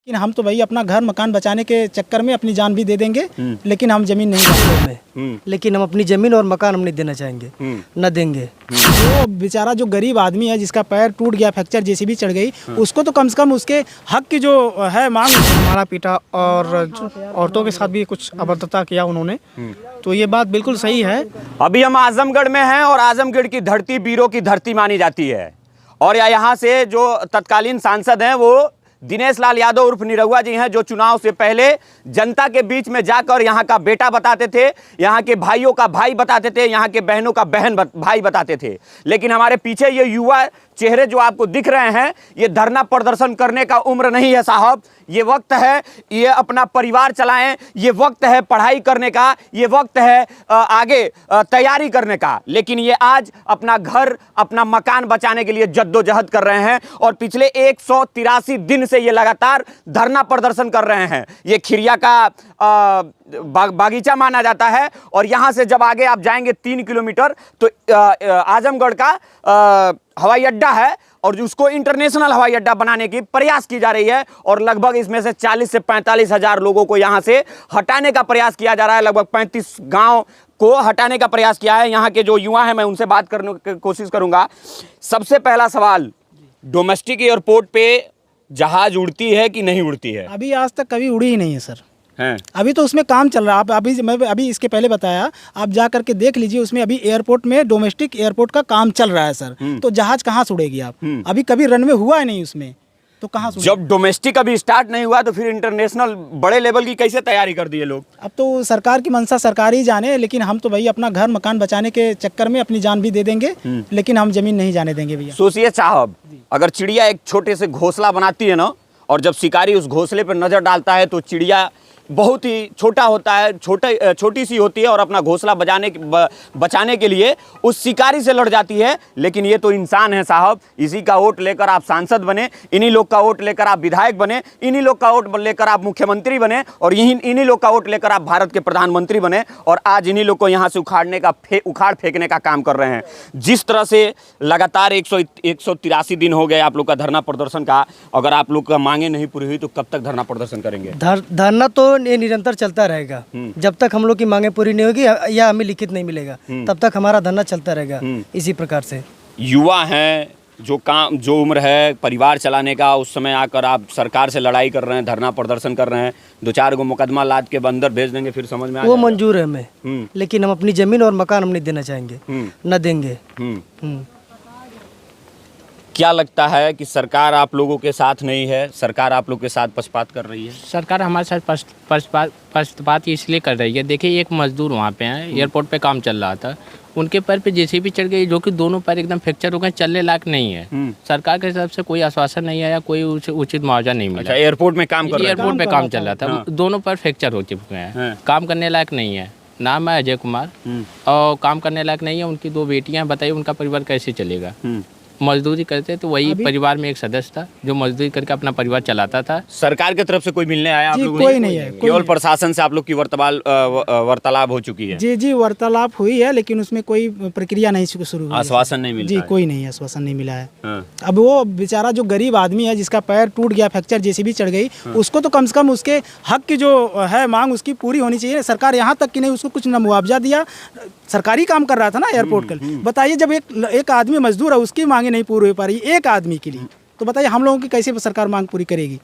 लेकिन हम तो भाई अपना घर मकान बचाने के चक्कर में अपनी जान भी दे देंगे, लेकिन हम जमीन नहीं देंगे। लेकिन हम अपनी जमीन और मकान हम नहीं देना चाहेंगे, न देंगे। वो बेचारा जो गरीब आदमी है जिसका पैर टूट गया, फ्रैक्चर जेसीबी चढ़ गई, उसको तो कम से कम उसके हक की जो है मांग। मारा पीटा और औरतों के साथ भी कुछ अभद्रता किया उन्होंने, तो ये बात बिल्कुल सही है। अभी हम आजमगढ़ में हैं और आजमगढ़ की धरती वीरों की धरती मानी जाती है। और यहाँ से जो तत्कालीन सांसद हैं वो दिनेश लाल यादव उर्फ निरहुआ जी हैं, जो चुनाव से पहले जनता के बीच में जाकर यहाँ का बेटा बताते थे, यहाँ के भाइयों का भाई बताते थे, यहाँ के बहनों का भाई बताते थे। लेकिन हमारे पीछे ये युवा चेहरे जो आपको दिख रहे हैं, ये धरना प्रदर्शन करने का उम्र नहीं है साहब। ये वक्त है ये अपना परिवार चलाएं, ये वक्त है पढ़ाई करने का, ये वक्त है आगे तैयारी करने का। लेकिन ये आज अपना घर अपना मकान बचाने के लिए जद्दोजहद कर रहे हैं और पिछले 183 दिन से ये लगातार धरना प्रदर्शन कर रहे हैं। ये खिरिया का बागीचा माना जाता है और यहाँ से जब आगे आप जाएंगे 3 किलोमीटर तो आजमगढ़ का हवाई अड्डा है और उसको इंटरनेशनल हवाई अड्डा बनाने की प्रयास की जा रही है। और लगभग इसमें से 40 से 45 हज़ार लोगों को यहाँ से हटाने का प्रयास किया जा रहा है। लगभग 35 गांव को हटाने का प्रयास किया है। यहाँ के जो युवा हैं मैं उनसे बात करने की कोशिश करूँगा। सबसे पहला सवाल, डोमेस्टिक एयरपोर्ट पे जहाज उड़ती है कि नहीं उड़ती है? अभी आज तक कभी उड़ी ही नहीं है सर। हैं? अभी तो उसमें काम चल रहा है। आप मैं अभी इसके पहले बताया, आप जा करके देख लीजिए, उसमें अभी एयरपोर्ट में डोमेस्टिक एयरपोर्ट का काम चल रहा है सर। तो जहाज कहाँ से उड़ेगी आप? अभी कभी रनवे हुआ है नहीं उसमें, तो कहाँ से? जब डोमेस्टिक अभी स्टार्ट नहीं हुआ तो फिर इंटरनेशनल बड़े लेवल की कैसे तैयारी कर दिए लोग? अब तो सरकार की मंशा सरकार ही जाने, लेकिन हम तो भाई अपना घर मकान बचाने के चक्कर में अपनी जान भी दे देंगे, लेकिन हम जमीन नहीं जाने देंगे भैया। सोचिए साहब, अगर चिड़िया एक छोटे से घोंसला बनाती है ना, और जब शिकारी उस घोंसले पर नजर डालता है तो चिड़िया बहुत ही छोटा होता है, छोटी सी होती है और अपना घोंसला बचाने के लिए उस शिकारी से लड़ जाती है। लेकिन ये तो इंसान है साहब। इसी का वोट लेकर आप सांसद बने, इन्हीं लोग का वोट लेकर आप विधायक बने, इन्हीं लोग का वोट लेकर आप मुख्यमंत्री बने और इन्हीं लोग का वोट लेकर आप भारत के प्रधानमंत्री बने। और आज इन्हीं लोग को यहाँ से उखाड़ फेंकने का काम कर रहे हैं। जिस तरह से लगातार 183 दिन हो गए आप लोग का धरना प्रदर्शन का, अगर आप लोग का मांगे नहीं पूरी हुई तो कब तक धरना प्रदर्शन करेंगे? धरना तो ये निरंतर चलता रहेगा जब तक हम लोग की मांगे पूरी नहीं होगी या हमें लिखित नहीं मिलेगा, तब तक हमारा धरना चलता रहेगा इसी प्रकार से। युवा हैं, जो उम्र है परिवार चलाने का, उस समय आकर आप सरकार से लड़ाई कर रहे हैं, धरना प्रदर्शन कर रहे हैं, 2-4 गो मुकदमा लाद के अंदर भेज देंगे, फिर समझ में आ वो मंजूर है हमें, लेकिन हम अपनी जमीन और मकान हम नहीं देना चाहेंगे, न देंगे। क्या लगता है कि सरकार आप लोगों के साथ नहीं है, सरकार आप लोग के साथ पक्षपात कर रही है? सरकार हमारे साथ पक्षपात इसलिए कर रही है। देखिए, एक मजदूर वहाँ पे हैं, एयरपोर्ट पे काम चल रहा था, उनके पैर पे जेसीबी चढ़ गई, जो कि दोनों पैर एकदम फ्रैक्चर हो गए, चलने लायक नहीं है। सरकार के तरफ से कोई आश्वासन नहीं आया, कोई उचित मुआवजा नहीं मिला। अच्छा, एयरपोर्ट में काम कर रहा था? एयरपोर्ट पे काम चल रहा था, दोनों पैर फ्रैक्चर हो चुके हैं, काम करने लायक नहीं है। नाम है अजय कुमार और काम करने लायक नहीं है। उनकी 2 बेटियां, बताइए उनका परिवार कैसे चलेगा? मजदूरी करते तो वही परिवार में एक सदस्य था जो मजदूरी करके अपना परिवार चलाता था। सरकार की तरफ से कोई मिलने आया आप लोगों? कोई नहीं है, केवल प्रशासन से आप लोग की वार्तालाप हो चुकी है? जी वार्तालाप हुई है, लेकिन उसमें कोई प्रक्रिया नहीं शुरू हुई। आश्वासन नहीं मिला? जी कोई नहीं आश्वासन नहीं मिला है। अब वो बेचारा जो गरीब आदमी है जिसका पैर टूट गया, फ्रैक्चर जेसीबी चढ़ गई, उसको तो कम से कम उसके हक की जो है मांग उसकी पूरी होनी चाहिए। सरकार यहाँ तक कि नहीं उसको कुछ न मुआवजा दिया, सरकारी काम कर रहा था ना एयरपोर्ट का। बताइए, जब एक आदमी मजदूर है उसकी मांगे नहीं पूरी हो पा रही एक आदमी के लिए, तो बताइए हम लोगों की कैसे सरकार मांग पूरी करेगी?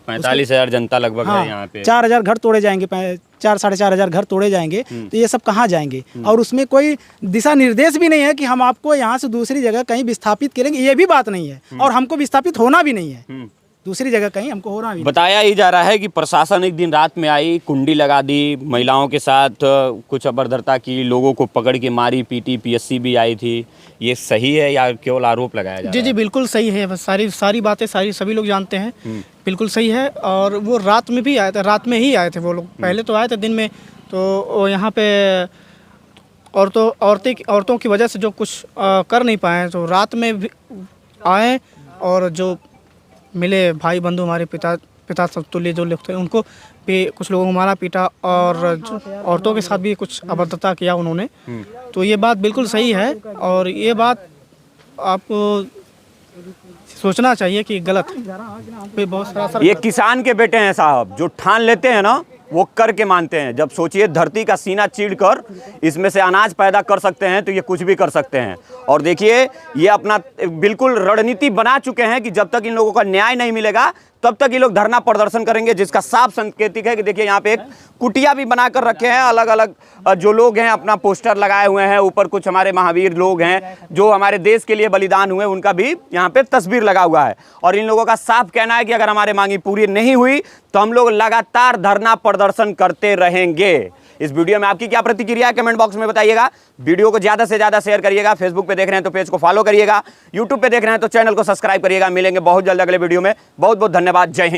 45,000 जनता लगभग है यहाँ पे। 4,000 घर तोड़े जाएंगे, 4-4,500 घर तोड़े जाएंगे, तो ये सब कहाँ जाएंगे? और उसमें कोई दिशा निर्देश भी नहीं है कि हम आपको यहाँ से दूसरी जगह कहीं विस्थापित करेंगे, ये भी बात नहीं है। और हमको विस्थापित होना भी नहीं है दूसरी जगह कहीं, हमको हो रहा है। बताया ही जा रहा है कि प्रशासन एक दिन रात में आई, कुंडी लगा दी, महिलाओं के साथ कुछ अभद्रता की, लोगों को पकड़ के मारी पीटी, पीएससी भी आई थी। ये सही है या केवल आरोप लगाया जा रहा है? जी बिल्कुल सही है, सारी बातें सभी लोग जानते हैं, बिल्कुल सही है। और वो रात में भी आए थे, रात में ही आए थे वो लोग। पहले तो आए थे दिन में, तो यहाँ पे औरतों की वजह से जो कुछ कर नहीं पाए, तो रात में भी आए। और जो मिले भाई बंधु, हमारे पिता समतुल्य जो लोग थे, उनको भी कुछ लोगों को मारा पीटा और औरतों के साथ भी कुछ अभद्रता किया उन्होंने, तो ये बात बिल्कुल सही है। और ये बात आपको सोचना चाहिए कि गलत पे बहुत सारा असर ये किसान के बेटे हैं साहब, जो ठान लेते हैं ना वो करके मानते हैं। जब सोचिए धरती का सीना चीरकर इसमें से अनाज पैदा कर सकते हैं तो ये कुछ भी कर सकते हैं। और देखिए ये अपना बिल्कुल रणनीति बना चुके हैं कि जब तक इन लोगों का न्याय नहीं मिलेगा तब तक ये लोग धरना प्रदर्शन करेंगे, जिसका साफ संकेतिक है कि देखिए यहाँ पे एक कुटिया भी बनाकर रखे हैं। अलग अलग जो लोग हैं अपना पोस्टर लगाए हुए हैं, ऊपर कुछ हमारे महावीर लोग हैं जो हमारे देश के लिए बलिदान हुए, उनका भी यहाँ पे तस्वीर लगा हुआ है। और इन लोगों का साफ कहना है कि अगर हमारे मांगी पूरी नहीं हुई तो हम लोग लगातार धरना प्रदर्शन करते रहेंगे। इस वीडियो में आपकी क्या प्रतिक्रिया है कमेंट बॉक्स में बताइएगा। वीडियो को ज़्यादा से ज़्यादा शेयर करिएगा। फेसबुक पे देख रहे हैं तो पेज को फॉलो करिएगा, यूट्यूब पे देख रहे हैं तो चैनल को सब्सक्राइब करिएगा। मिलेंगे बहुत जल्द अगले वीडियो में। बहुत बहुत धन्यवाद। जय हिंद।